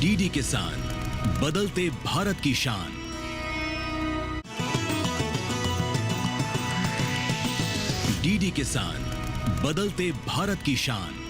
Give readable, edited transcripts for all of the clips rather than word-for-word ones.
DD किसान, बदलते भारत की शान। डीडी किसान, बदलते भारत की शान।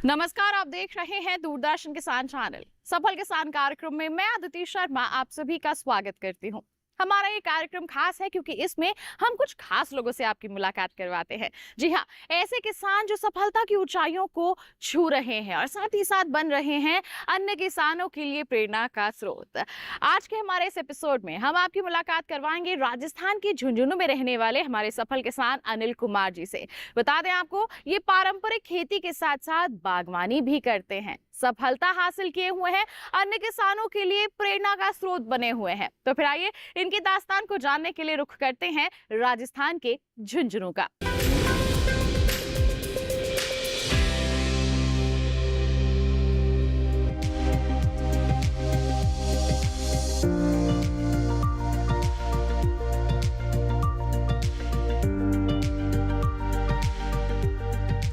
नमस्कार, आप देख रहे हैं दूरदर्शन किसान चैनल। सफल किसान कार्यक्रम में मैं अदिति शर्मा आप सभी का स्वागत करती हूं। हमारा ये कार्यक्रम खास है क्योंकि इसमें हम कुछ खास लोगों से आपकी मुलाकात करवाते हैं। जी हाँ, ऐसे किसान जो सफलता की ऊंचाइयों को छू रहे हैं और साथ ही साथ बन रहे हैं अन्य किसानों के लिए प्रेरणा का स्रोत। आज के हमारे इस एपिसोड में हम आपकी मुलाकात करवाएंगे राजस्थान के झुंझुनू में रहने वाले हमारे सफल किसान अनिल कुमार जी से। बता दें आपको, ये पारंपरिक खेती के साथ साथ बागवानी भी करते हैं, सफलता हासिल किए हुए हैं, अन्य किसानों के लिए प्रेरणा का स्रोत बने हुए हैं। तो फिर आइए इनकी दास्तान को जानने के लिए रुख करते हैं राजस्थान के झुंझुनू का।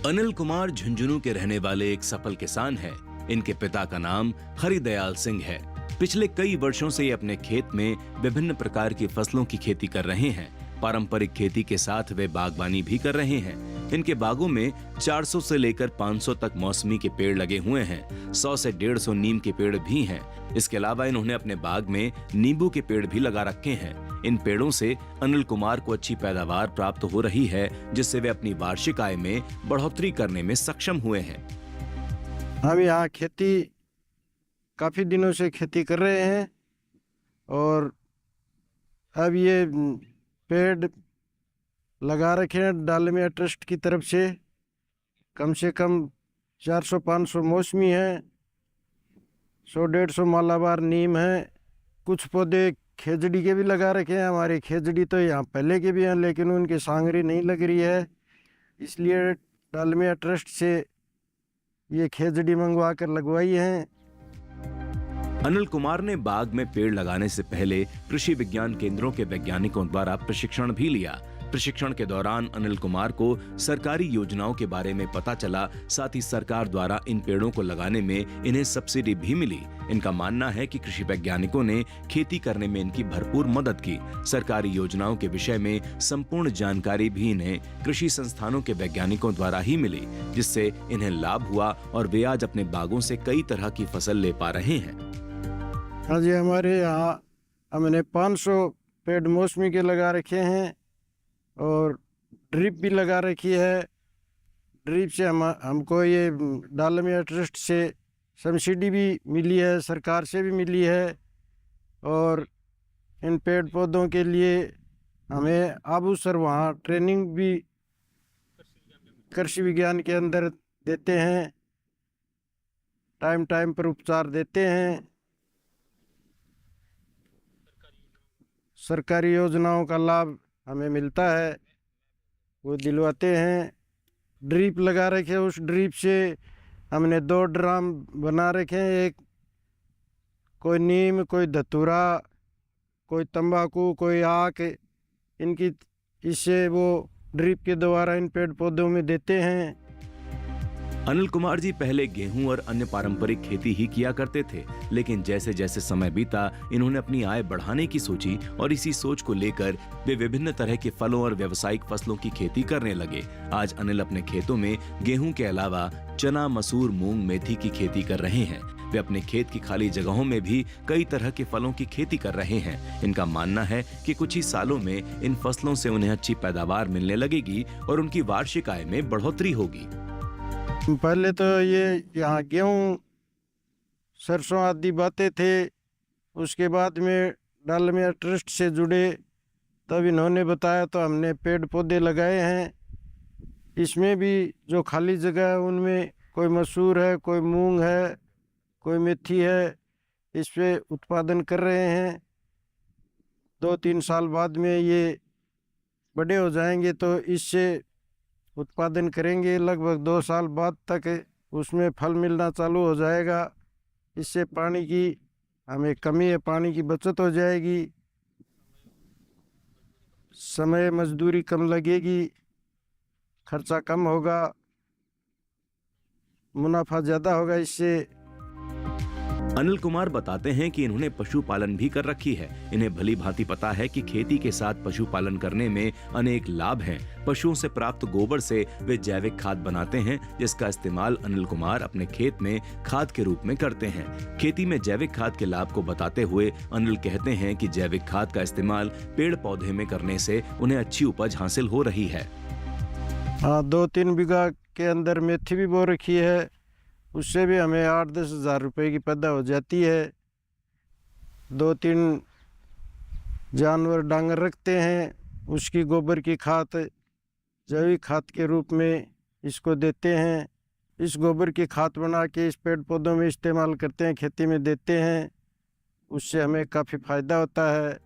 अनिल कुमार झुंझुनू के रहने वाले एक सफल किसान हैं। इनके पिता का नाम हरिदयाल सिंह है। पिछले कई वर्षों से ये अपने खेत में विभिन्न प्रकार की फसलों की खेती कर रहे हैं। पारंपरिक खेती के साथ वे बागवानी भी कर रहे हैं। इनके बागों में 400 से लेकर 500 तक मौसमी के पेड़ लगे हुए हैं। 100 से 150 नीम के पेड़ भी हैं। इसके अलावा इन्होंने अपने बाग में नींबू के पेड़ भी लगा रखे हैं। इन पेड़ों से अनिल कुमार को अच्छी पैदावार प्राप्त हो रही है, जिससे वे अपनी वार्षिक आय में बढ़ोतरी करने में सक्षम हुए हैं। हम यहाँ खेती काफ़ी दिनों से खेती कर रहे हैं और अब ये पेड़ लगा रखे हैं डालमिया ट्रस्ट की तरफ से कम 400-500 मौसमी हैं, 100-150 मालाबार नीम है। कुछ पौधे खेजड़ी के भी लगा रखे हैं। हमारी खेजड़ी तो यहाँ पहले के भी हैं, लेकिन उनकी सांगरी नहीं लग रही है, इसलिए डालमिया ट्रस्ट से ये खेजड़ी मंगवा कर लगवाई है। अनिल कुमार ने बाग में पेड़ लगाने से पहले कृषि विज्ञान केंद्रों के वैज्ञानिकों द्वारा प्रशिक्षण भी लिया। प्रशिक्षण के दौरान अनिल कुमार को सरकारी योजनाओं के बारे में पता चला। साथ ही सरकार द्वारा इन पेड़ों को लगाने में इन्हें सब्सिडी भी मिली। इनका मानना है कि कृषि वैज्ञानिकों ने खेती करने में इनकी भरपूर मदद की। सरकारी योजनाओं के विषय में संपूर्ण जानकारी भी इन्हें कृषि संस्थानों के वैज्ञानिकों द्वारा ही मिली, जिससे इन्हें लाभ हुआ और वे आज अपने बागों से कई तरह की फसल ले पा रहे हैं। हाँ जी, हमारे यहाँ हमने 500 पेड़ मौसमी के लगा रखे हैं और ड्रिप भी लगा रखी है। ड्रिप से हमको ये डालमिया ट्रस्ट से सब्सिडी भी मिली है, सरकार से भी मिली है। और इन पेड़ पौधों के लिए हमें आबू सर वहाँ ट्रेनिंग भी कृषि विज्ञान के अंदर देते हैं, टाइम टाइम पर उपचार देते हैं। सरकारी योजनाओं का लाभ हमें मिलता है, वो दिलवाते हैं। ड्रिप लगा रखे, उस ड्रिप से हमने 2 ड्राम बना रखे हैं, एक कोई नीम, कोई धतूरा, कोई तंबाकू, कोई आक, इनकी इससे वो ड्रिप के द्वारा इन पेड़ पौधों में देते हैं। अनिल कुमार जी पहले गेहूं और अन्य पारंपरिक खेती ही किया करते थे, लेकिन जैसे जैसे समय बीता इन्होंने अपनी आय बढ़ाने की सोची और इसी सोच को लेकर वे विभिन्न तरह के फलों और व्यावसायिक फसलों की खेती करने लगे। आज अनिल अपने खेतों में गेहूं के अलावा चना, मसूर, मूंग, मेथी की खेती कर रहे हैं। वे अपने खेत की खाली जगहों में भी कई तरह के फलों की खेती कर रहे हैं। इनका मानना है कि कुछ ही सालों में इन फसलों से उन्हें अच्छी पैदावार मिलने लगेगी और उनकी वार्षिक आय में बढ़ोतरी होगी। पहले तो ये यहाँ गेहूँ, सरसों आदि बाते थे। उसके बाद में डालमिया ट्रस्ट से जुड़े, तब इन्होंने बताया तो हमने पेड़ पौधे लगाए हैं। इसमें भी जो खाली जगह है उनमें कोई मसूर है, कोई मूंग है, कोई मेथी है, इस पे उत्पादन कर रहे हैं। 2-3 साल बाद में ये बड़े हो जाएंगे तो इससे उत्पादन करेंगे। लगभग 2 साल बाद तक उसमें फल मिलना चालू हो जाएगा। इससे पानी की हमें कमी है, पानी की बचत हो जाएगी, समय मजदूरी कम लगेगी, खर्चा कम होगा, मुनाफा ज़्यादा होगा इससे। अनिल कुमार बताते हैं कि इन्होंने पशुपालन भी कर रखी है। इन्हें भली भांति पता है कि खेती के साथ पशुपालन करने में अनेक लाभ हैं। पशुओं से प्राप्त गोबर से वे जैविक खाद बनाते हैं, जिसका इस्तेमाल अनिल कुमार अपने खेत में खाद के रूप में करते हैं। खेती में जैविक खाद के लाभ को बताते हुए अनिल कहते हैं कि जैविक खाद का इस्तेमाल पेड़ पौधे में करने से उन्हें अच्छी उपज हासिल हो रही है। हाँ, 2-3 बीघा के अंदर मेथी भी बो रखी है, उससे भी हमें 8-10 हज़ार रुपये की पैदा हो जाती है। 2-3 जानवर डांगर रखते हैं, उसकी गोबर की खाद जैविक खाद के रूप में इसको देते हैं। इस गोबर की खाद बना के इस पेड़ पौधों में इस्तेमाल करते हैं, खेती में देते हैं, उससे हमें काफ़ी फायदा होता है।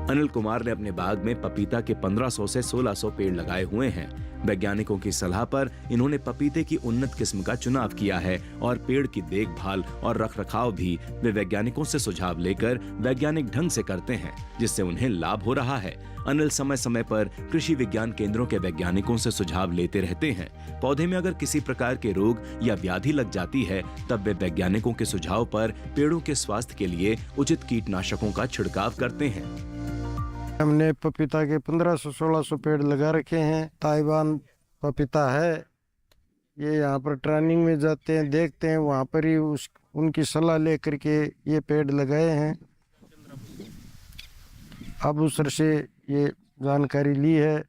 अनिल कुमार ने अपने बाग में पपीता के 1500 से 1600 पेड़ लगाए हुए हैं। वैज्ञानिकों की सलाह पर इन्होंने पपीते की उन्नत किस्म का चुनाव किया है और पेड़ की देखभाल और रखरखाव भी वे वैज्ञानिकों से सुझाव लेकर वैज्ञानिक ढंग से करते हैं, जिससे उन्हें लाभ हो रहा है। अनिल समय समय पर कृषि विज्ञान केंद्रों के वैज्ञानिकों से सुझाव लेते रहते हैं। पौधे में अगर किसी प्रकार के रोग या व्याधि लग जाती है, तब वे वैज्ञानिकों के सुझाव पर पेड़ों के स्वास्थ्य के लिए उचित कीटनाशकों का छिड़काव करते हैं। हमने पपीता के 1500-1600 पेड़ लगा रखे हैं। ताइवान पपीता है। ये यहाँ पर ट्रेनिंग में जाते हैं, देखते हैं, वहाँ पर ही उनकी सलाह ले करके ये पेड़ लगाए हैं। अब उसर से ये जानकारी ली है,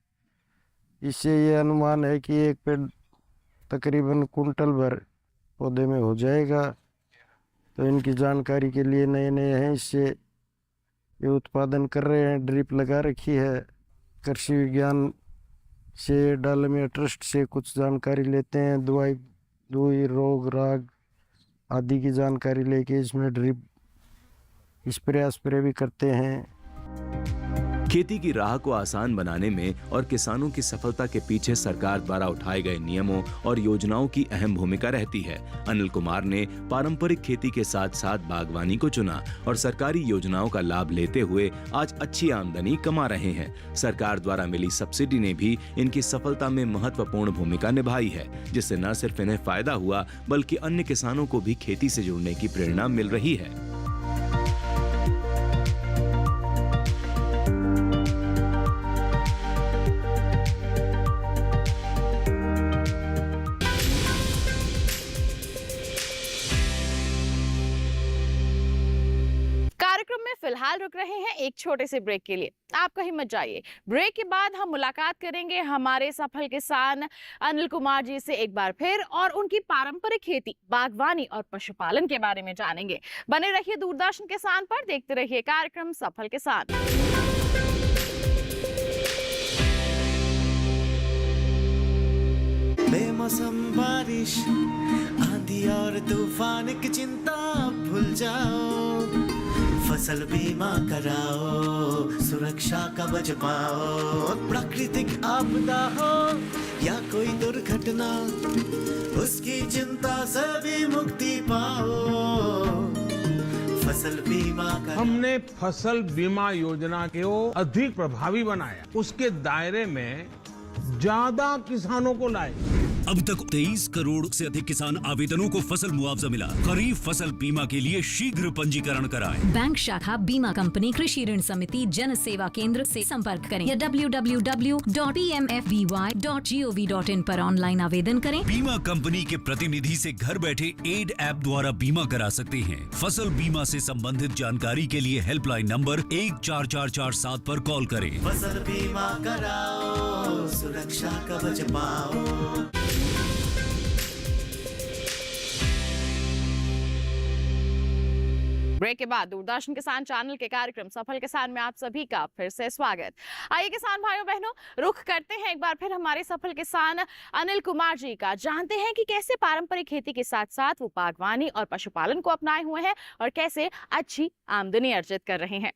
इससे ये अनुमान है कि एक पेड़ तकरीबन कुंटल भर पौधे में हो जाएगा। तो इनकी जानकारी के लिए नए नए हैं, इससे ये उत्पादन कर रहे हैं। ड्रिप लगा रखी है। कृषि विज्ञान से डालमिया ट्रस्ट से कुछ जानकारी लेते हैं, दवाई रोग राग आदि की जानकारी लेके इसमें ड्रिप स्प्रे भी करते हैं। खेती की राह को आसान बनाने में और किसानों की सफलता के पीछे सरकार द्वारा उठाए गए नियमों और योजनाओं की अहम भूमिका रहती है। अनिल कुमार ने पारंपरिक खेती के साथ साथ बागवानी को चुना और सरकारी योजनाओं का लाभ लेते हुए आज अच्छी आमदनी कमा रहे हैं। सरकार द्वारा मिली सब्सिडी ने भी इनकी सफलता में महत्वपूर्ण भूमिका निभाई है, जिससे न सिर्फ इन्हें फायदा हुआ बल्कि अन्य किसानों को भी खेती से जुड़ने की प्रेरणा मिल रही है। फिलहाल रुक रहे हैं एक छोटे से ब्रेक के लिए। आप कहीं मत जाइए। ब्रेक के बाद हम मुलाकात करेंगे हमारे सफल किसान अनिल कुमार जी से एक बार फिर और उनकी पारंपरिक खेती, बागवानी और पशुपालन के बारे में जानेंगे। बने रहिए दूरदर्शन किसान पर, देखते रहिए कार्यक्रम सफल किसान। बेमौसम बारिश, आंधी और तूफान की चिंता भूल जाओ, फसल बीमा कराओ, सुरक्षा कवच पाओ। प्राकृतिक आपदा हो या कोई दुर्घटना, उसकी चिंता से भी मुक्ति पाओ। फसल बीमा कराओ। हमने फसल बीमा योजना को अधिक प्रभावी बनाया, उसके दायरे में ज्यादा किसानों को लाए। अब तक 23 करोड़ से अधिक किसान आवेदनों को फसल मुआवजा मिला। खरीफ फसल बीमा के लिए शीघ्र पंजीकरण कराएं। बैंक शाखा, बीमा कंपनी, कृषि ऋण समिति, जन सेवा केंद्र से संपर्क करें या www.pmfby.gov.in पर ऑनलाइन आवेदन करें। बीमा कंपनी के प्रतिनिधि से घर बैठे एड ऐप द्वारा बीमा करा सकते हैं। फसल बीमा से संबंधित जानकारी के लिए हेल्पलाइन नंबर 14447 पर कॉल करें। फसल बीमा कराओ, सुरक्षा कवच पाओ। ब्रेक के बाद दूरदर्शन किसान चैनल के कार्यक्रम सफल किसान में आप सभी का फिर से स्वागत। आइए किसान भाइयों बहनों, रुख करते हैं एक बार फिर हमारे सफल किसान अनिल कुमार जी का। जानते हैं कि कैसे पारंपरिक खेती के साथ साथ वो बागवानी और पशुपालन को अपनाए हुए हैं और कैसे अच्छी आमदनी अर्जित कर रहे हैं।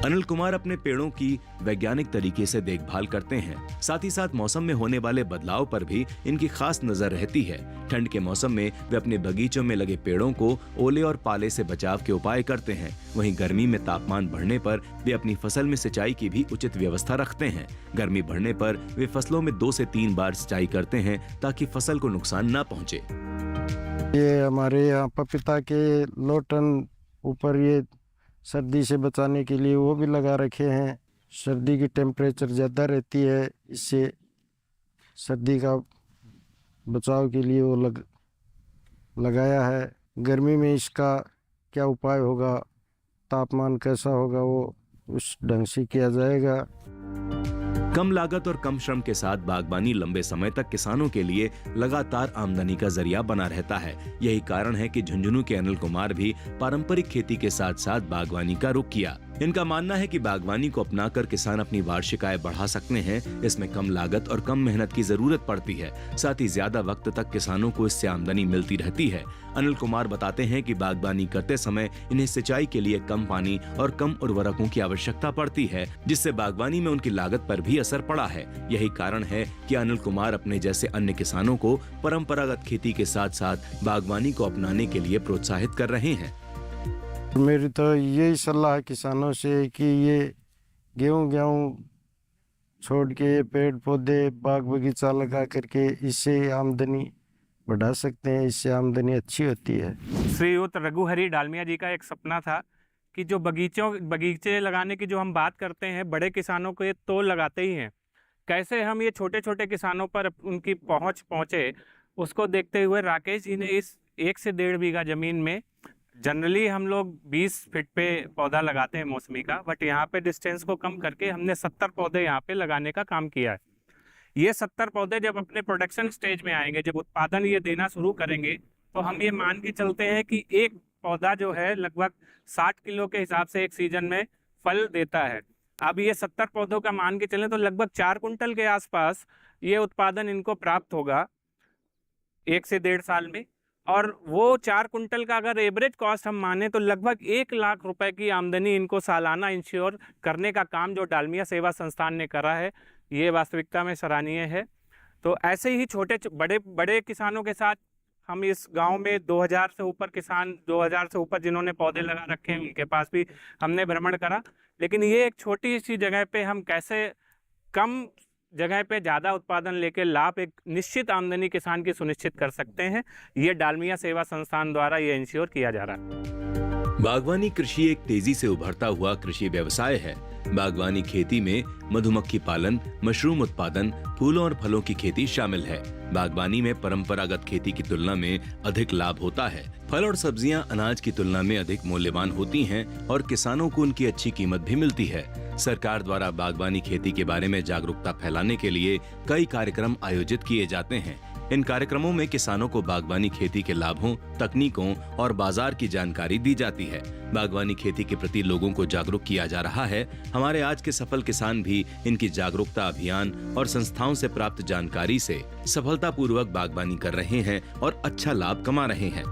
अनिल कुमार अपने पेड़ों की वैज्ञानिक तरीके से देखभाल करते हैं। साथ ही साथ मौसम में होने वाले बदलाव पर भी इनकी खास नजर रहती है। ठंड के मौसम में वे अपने बगीचों में लगे पेड़ों को ओले और पाले से बचाव के उपाय करते हैं। वहीं गर्मी में तापमान बढ़ने पर वे अपनी फसल में सिंचाई की भी उचित व्यवस्था रखते हैं। गर्मी बढ़ने पर वे फसलों में 2 से 3 बार सिंचाई करते हैं ताकि फसल को नुकसान न पहुंचे। ये हमारे यहाँ पपीता के लोटन ऊपर ये सर्दी से बचाने के लिए वो भी लगा रखे हैं। सर्दी की टेम्परेचर ज़्यादा रहती है, इससे सर्दी का बचाव के लिए वो लगाया है। गर्मी में इसका क्या उपाय होगा, तापमान कैसा होगा, वो उस ढंग से किया जाएगा। कम लागत और कम श्रम के साथ बागबानी लंबे समय तक किसानों के लिए लगातार आमदनी का जरिया बना रहता है। यही कारण है कि झुंझुनू के अनिल कुमार भी पारंपरिक खेती के साथ साथ बागवानी का रुख किया। इनका मानना है कि बागवानी को अपनाकर किसान अपनी वार्षिक आय बढ़ा सकते हैं। इसमें कम लागत और कम मेहनत की जरूरत पड़ती है। साथ ही ज्यादा वक्त तक किसानों को इससे आमदनी मिलती रहती है। अनिल कुमार बताते हैं कि बागबानी करते समय इन्हें सिंचाई के लिए कम पानी और कम उर्वरकों की आवश्यकता पड़ती है, जिससे बागवानी में उनकी लागत पर भी असर पड़ा है। यही कारण है कि अनिल कुमार अपने जैसे अन्य किसानों को परंपरागत खेती के साथ साथ बागवानी को अपनाने के लिए प्रोत्साहित कर रहे हैं। मेरी तो यही सलाह है किसानों से कि ये गेहूं छोड़ के पेड़ पौधे बाग बगीचा लगा करके इससे आमदनी बढ़ा सकते हैं। इससे आमदनी अच्छी होती है। श्रीयुत रघुहरी डालमिया जी का एक सपना था कि जो बगीचे लगाने की जो हम बात करते हैं, बड़े किसानों को ये तो लगाते ही हैं, कैसे हम ये छोटे छोटे किसानों पर उनकी पहुँचे, उसको देखते हुए राकेश जी ने इस 1 से 1.5 बीघा ज़मीन में जनरली हम लोग 20 फीट पे पौधा लगाते हैं मौसमी का, बट यहाँ पे डिस्टेंस को कम करके हमने 70 पौधे यहाँ पे लगाने का काम किया है। ये 70 पौधे जब अपने प्रोडक्शन स्टेज में आएंगे, जब उत्पादन ये देना शुरू करेंगे, तो हम ये मान के चलते हैं कि एक पौधा जो है लगभग 60 किलो के हिसाब से एक सीजन में फल देता है। अब ये 70 पौधों का मान के चलें तो लगभग 4 कुंटल के आसपास ये उत्पादन इनको प्राप्त होगा 1 से 1.5 साल में। और वो 4 कुंटल का अगर एवरेज कॉस्ट हम माने तो लगभग 1 लाख रुपए की आमदनी इनको सालाना इंश्योर करने का काम जो डालमिया सेवा संस्थान ने करा है, ये वास्तविकता में सराहनीय है। तो ऐसे ही छोटे बड़े किसानों के साथ हम इस गांव में 2000 से ऊपर किसान, 2000 से ऊपर जिन्होंने पौधे लगा रखे हैं, उनके पास भी हमने भ्रमण करा। लेकिन ये एक छोटी सी जगह पे हम कैसे कम जगह पे ज़्यादा उत्पादन लेके लाभ, एक निश्चित आमदनी किसान की सुनिश्चित कर सकते हैं, ये डालमिया सेवा संस्थान द्वारा ये इंश्योर किया जा रहा है। बागवानी कृषि एक तेजी से उभरता हुआ कृषि व्यवसाय है। बागवानी खेती में मधुमक्खी पालन, मशरूम उत्पादन, फूलों और फलों की खेती शामिल है। बागवानी में परंपरागत खेती की तुलना में अधिक लाभ होता है। फल और सब्जियां अनाज की तुलना में अधिक मूल्यवान होती हैं और किसानों को उनकी अच्छी कीमत भी मिलती है। सरकार द्वारा बागवानी खेती के बारे में जागरूकता फैलाने के लिए कई कार्यक्रम आयोजित किए जाते हैं। इन कार्यक्रमों में किसानों को बागवानी खेती के लाभों, तकनीकों और बाजार की जानकारी दी जाती है। बागवानी खेती के प्रति लोगों को जागरूक किया जा रहा है। हमारे आज के सफल किसान भी इनकी जागरूकता अभियान और संस्थाओं से प्राप्त जानकारी से सफलतापूर्वक बागवानी कर रहे हैं और अच्छा लाभ कमा रहे हैं।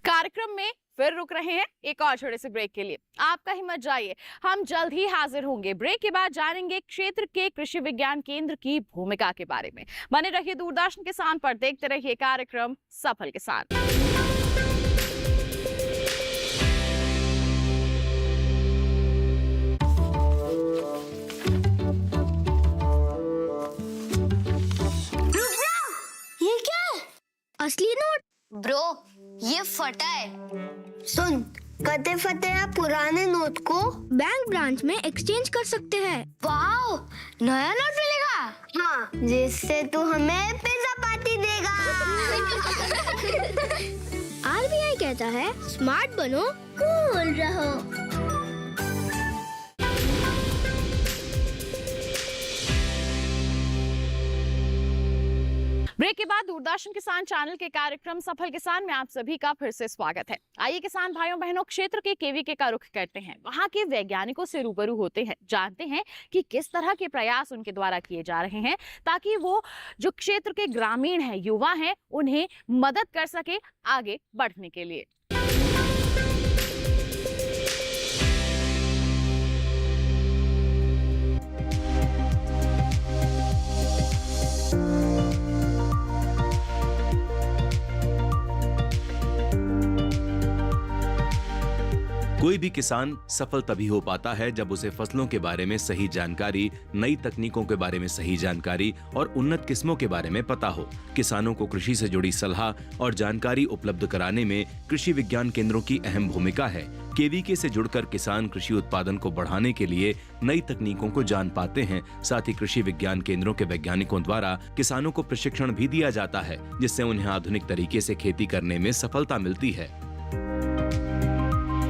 कार्यक्रम में फिर रुक रहे हैं एक और छोटे से ब्रेक के लिए। आपका ही मत जाइए, हम जल्द ही हाजिर होंगे। ब्रेक के बाद जानेंगे क्षेत्र के कृषि विज्ञान केंद्र की भूमिका के बारे में। बने रहिए दूरदर्शन किसान पर, देखते रहिए कार्यक्रम सफल किसान। ये क्या है? असली नोट? ब्रो, ये फटा है। सुन, कते फटे पुराने नोट को बैंक ब्रांच में एक्सचेंज कर सकते हैं। वाओ, नया नोट मिलेगा? हाँ, जिससे तू हमें पिज्जा पार्टी देगा। RBI कहता है स्मार्ट बनो, कूल रहो। ब्रेक के के बाद दूरदर्शन किसान चैनल के कार्यक्रम सफल किसान में आप सभी का फिर से स्वागत है। आइए किसान भाइयों बहनों क्षेत्र के केवीके का रुख करते हैं, वहां के वैज्ञानिकों से रूबरू होते हैं, जानते हैं कि किस तरह के प्रयास उनके द्वारा किए जा रहे हैं ताकि वो जो क्षेत्र के ग्रामीण हैं, युवा हैं, उन्हें मदद कर सके आगे बढ़ने के लिए। कोई भी किसान सफल तभी हो पाता है जब उसे फसलों के बारे में सही जानकारी, नई तकनीकों के बारे में सही जानकारी और उन्नत किस्मों के बारे में पता हो। किसानों को कृषि से जुड़ी सलाह और जानकारी उपलब्ध कराने में कृषि विज्ञान केंद्रों की अहम भूमिका है। केवीके से जुड़कर किसान कृषि उत्पादन को बढ़ाने के लिए नई तकनीकों को जान पाते हैं। साथ ही कृषि विज्ञान केंद्रों के वैज्ञानिकों द्वारा किसानों को प्रशिक्षण भी दिया जाता है, जिससे उन्हें आधुनिक तरीके से खेती करने में सफलता मिलती है।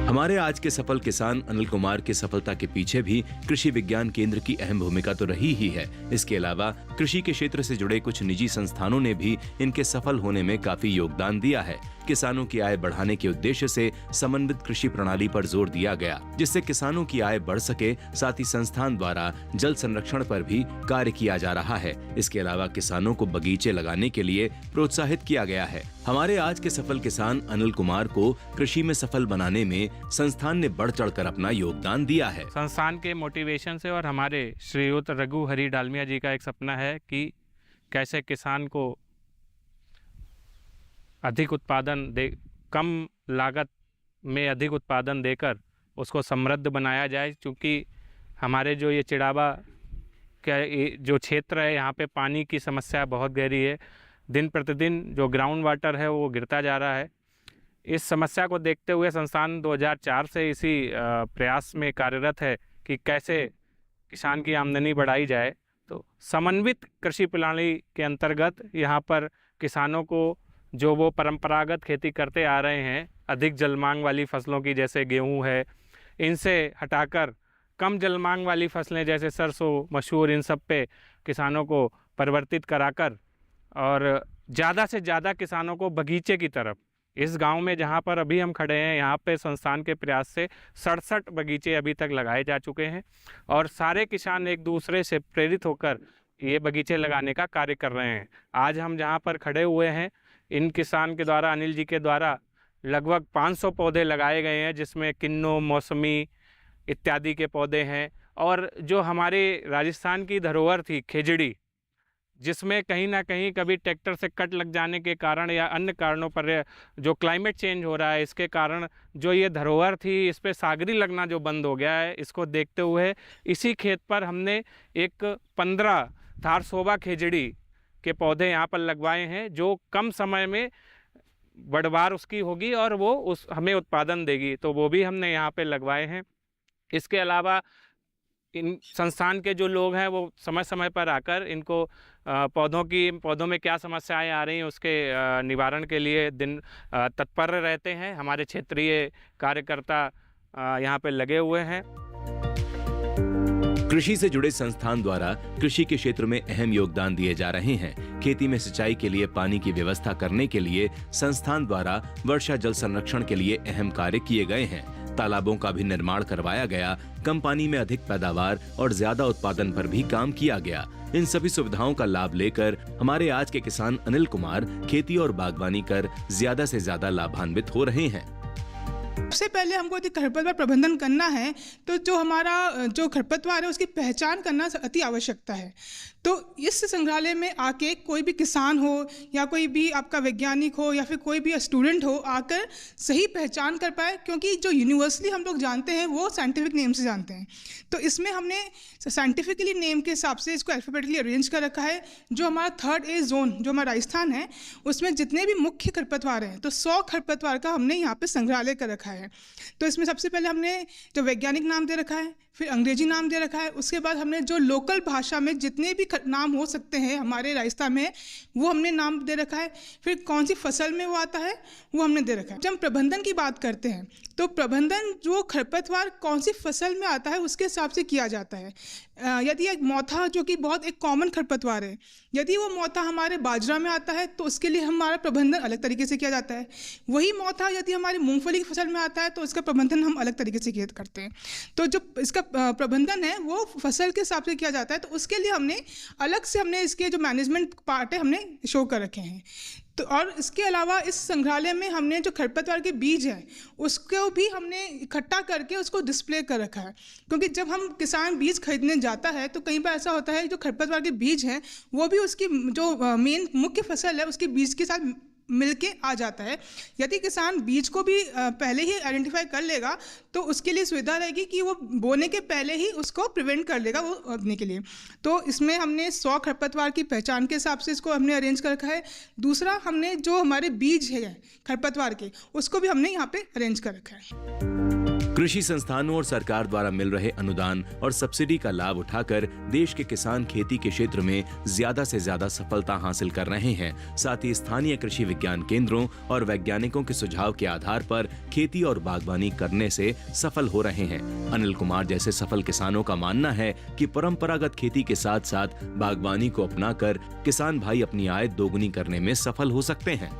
हमारे आज के सफल किसान अनिल कुमार की सफलता के पीछे भी कृषि विज्ञान केंद्र की अहम भूमिका तो रही ही है। इसके अलावा कृषि के क्षेत्र से जुड़े कुछ निजी संस्थानों ने भी इनके सफल होने में काफी योगदान दिया है। किसानों की आय बढ़ाने के उद्देश्य से समन्वित कृषि प्रणाली पर जोर दिया गया, जिससे किसानों की आय बढ़ सके। साथ ही संस्थान द्वारा जल संरक्षण पर भी कार्य किया जा रहा है। इसके अलावा किसानों को बगीचे लगाने के लिए प्रोत्साहित किया गया है। हमारे आज के सफल किसान अनिल कुमार को कृषि में सफल बनाने में संस्थान ने बढ़ चढ़कर अपना योगदान दिया है। संस्थान के मोटिवेशन से और हमारे श्रीयुत रघु हरी डालमिया जी का एक सपना है कि कैसे किसान को अधिक उत्पादन दे, कम लागत में अधिक उत्पादन देकर उसको समृद्ध बनाया जाए। क्योंकि हमारे जो ये चिड़ावा का जो क्षेत्र है, यहाँ पे पानी की समस्या बहुत गहरी है। दिन प्रतिदिन जो ग्राउंड वाटर है वो गिरता जा रहा है। इस समस्या को देखते हुए संस्थान 2004 से इसी प्रयास में कार्यरत है कि कैसे किसान की आमदनी बढ़ाई जाए। तो समन्वित कृषि प्रणाली के अंतर्गत यहाँ पर किसानों को जो वो परंपरागत खेती करते आ रहे हैं, अधिक जलमांग वाली फसलों की जैसे गेहूं है, इनसे हटाकर कम जलमांग वाली फसलें जैसे सरसों, मसूर, इन सब पे किसानों को परिवर्तित कराकर और ज़्यादा से ज़्यादा किसानों को बगीचे की तरफ, इस गांव में जहां पर अभी हम खड़े हैं, यहाँ पे संस्थान के प्रयास से 67 बगीचे अभी तक लगाए जा चुके हैं और सारे किसान एक दूसरे से प्रेरित होकर ये बगीचे लगाने का कार्य कर रहे हैं। आज हम जहाँ पर खड़े हुए हैं, इन किसान के द्वारा, अनिल जी के द्वारा लगभग 500 पौधे लगाए गए हैं, जिसमें किन्नू, मौसमी इत्यादि के पौधे हैं। और जो हमारे राजस्थान की धरोहर थी खेजड़ी, जिसमें कहीं ना कहीं कभी ट्रैक्टर से कट लग जाने के कारण या अन्य कारणों पर जो क्लाइमेट चेंज हो रहा है, इसके कारण जो ये धरोहर थी इस पे सागरी लगना जो बंद हो गया है, इसको देखते हुए इसी खेत पर हमने एक 15 थारसोबा खेजड़ी के पौधे यहाँ पर लगवाए हैं, जो कम समय में बढ़वार उसकी होगी और वो हमें उत्पादन देगी। तो वो भी हमने यहाँ पे लगवाए हैं। इसके अलावा इन संस्थान के जो लोग हैं वो समय समय पर आकर इनको पौधों में क्या समस्याएं आ रही हैं उसके निवारण के लिए दिन तत्पर रहते हैं। हमारे क्षेत्रीय कार्यकर्ता यहाँ पे लगे हुए हैं। कृषि से जुड़े संस्थान द्वारा कृषि के क्षेत्र में अहम योगदान दिए जा रहे हैं। खेती में सिंचाई के लिए पानी की व्यवस्था करने के लिए संस्थान द्वारा वर्षा जल संरक्षण के लिए अहम कार्य किए गए हैं। तालाबों का भी निर्माण करवाया गया। कम पानी में अधिक पैदावार और ज्यादा उत्पादन पर भी काम किया गया। इन सभी सुविधाओं का लाभ लेकर हमारे आज के किसान अनिल कुमार खेती और बागवानी कर ज्यादा से ज्यादा लाभान्वित हो रहे हैं। सबसे पहले हमको यदि खरपतवार प्रबंधन करना है तो जो हमारा जो खरपतवार है उसकी पहचान करना अति आवश्यकता है। तो इस संग्रहालय में आके कोई भी किसान हो या कोई भी आपका वैज्ञानिक हो या फिर कोई भी स्टूडेंट हो आकर सही पहचान कर पाए, क्योंकि जो यूनिवर्सली हम लोग जानते हैं वो साइंटिफिक नेम से जानते हैं। तो इसमें हमने साइंटिफिकली नेम के हिसाब से इसको अल्फ़ाबेटिकली अरेंज कर रखा है। जो हमारा 3rd A जोन जो हमारा राजस्थान है उसमें जितने भी मुख्य खरपतवार हैं तो 100 खरपतवार का हमने यहाँ पे संग्रहालय कर रखा है। तो इसमें सबसे पहले हमने जो वैज्ञानिक नाम दे रखा है, फिर अंग्रेजी नाम दे रखा है, उसके बाद हमने जो लोकल भाषा में जितने भी नाम हो सकते हैं हमारे राजस्थान में वो हमने नाम दे रखा है। फिर कौन सी फसल में वो आता है वो हमने दे रखा है। जब हम प्रबंधन की बात करते हैं तो प्रबंधन जो खरपतवार कौन सी फसल में आता है उसके हिसाब से किया जाता है। यदि एक मौथा जो कि बहुत एक कॉमन खरपतवार है, यदि वो मोथा हमारे बाजरा में आता है तो उसके लिए हमारा प्रबंधन अलग तरीके से किया जाता है। वही मोथा यदि हमारी मूंगफली की फसल में आता है तो उसका प्रबंधन हम अलग तरीके से करते हैं। तो जो इसका प्रबंधन है वो फसल के हिसाब से किया जाता है। तो उसके लिए हमने अलग से इसके जो मैनेजमेंट पार्ट है हमने शो कर रखे हैं। तो और इसके अलावा इस संग्रहालय में हमने जो खरपतवार के बीज हैं उसको भी हमने इकट्ठा करके उसको डिस्प्ले कर रखा है, क्योंकि जब हम किसान बीज खरीदने जाता है तो कई बार ऐसा होता है जो खरपतवार के बीज हैं वो भी उसकी जो मेन मुख्य फसल है उसके बीज के साथ मिलके आ जाता है। यदि किसान बीज को भी पहले ही आइडेंटिफाई कर लेगा तो उसके लिए सुविधा रहेगी कि वो बोने के पहले ही उसको प्रिवेंट कर लेगा वो उगने के लिए। तो इसमें हमने 100 खरपतवार की पहचान के हिसाब से इसको हमने अरेंज कर रखा है। दूसरा, हमने जो हमारे बीज है खरपतवार के उसको भी हमने यहाँ पे अरेंज कर रखा है। कृषि संस्थानों और सरकार द्वारा मिल रहे अनुदान और सब्सिडी का लाभ उठाकर देश के किसान खेती के क्षेत्र में ज्यादा से ज्यादा सफलता हासिल कर रहे हैं। साथ ही स्थानीय कृषि विज्ञान केंद्रों और वैज्ञानिकों के सुझाव के आधार पर खेती और बागवानी करने से सफल हो रहे हैं। अनिल कुमार जैसे सफल किसानों का मानना है कि परंपरागत खेती के साथ साथ बागवानी को अपनाकर किसान भाई अपनी आय दोगुनी करने में सफल हो सकते हैं।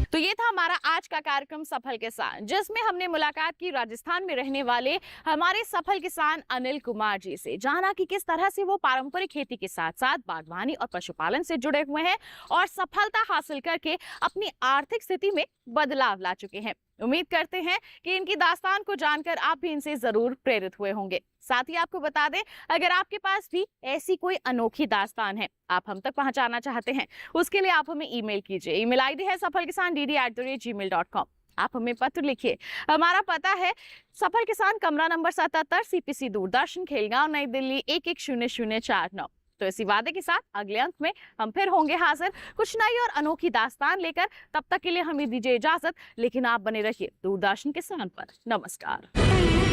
तो ये था हमारा आज का कार्यक्रम सफल किसान, जिसमें हमने मुलाकात की राजस्थान में रहने वाले हमारे सफल किसान अनिल कुमार जी से। जाना कि किस तरह से वो पारंपरिक खेती के साथ साथ बागवानी और पशुपालन से जुड़े हुए हैं और सफलता हासिल करके अपनी आर्थिक स्थिति में बदलाव ला चुके हैं। उम्मीद करते हैं कि इनकी दास्तान को जानकर आप भी इनसे जरूर प्रेरित हुए होंगे। साथ ही आपको बता दें, अगर आपके पास भी ऐसी कोई अनोखी दास्तान है आप हम तक पहुंचाना चाहते हैं, उसके लिए आप हमें ईमेल कीजिए। ईमेल आईडी है safalkisan@gmail.com। आप हमें पत्र लिखिए। हमारा पता है सफल किसान, कमरा नंबर 77, CPC दूरदर्शन, खेलगांव, नई दिल्ली 110049। तो इसी वादे के साथ अगले अंक में हम फिर होंगे हाजिर कुछ नई और अनोखी दास्तान लेकर। तब तक के लिए हमें दीजिए इजाजत, लेकिन आप बने रहिए दूरदर्शन किसान पर। नमस्कार।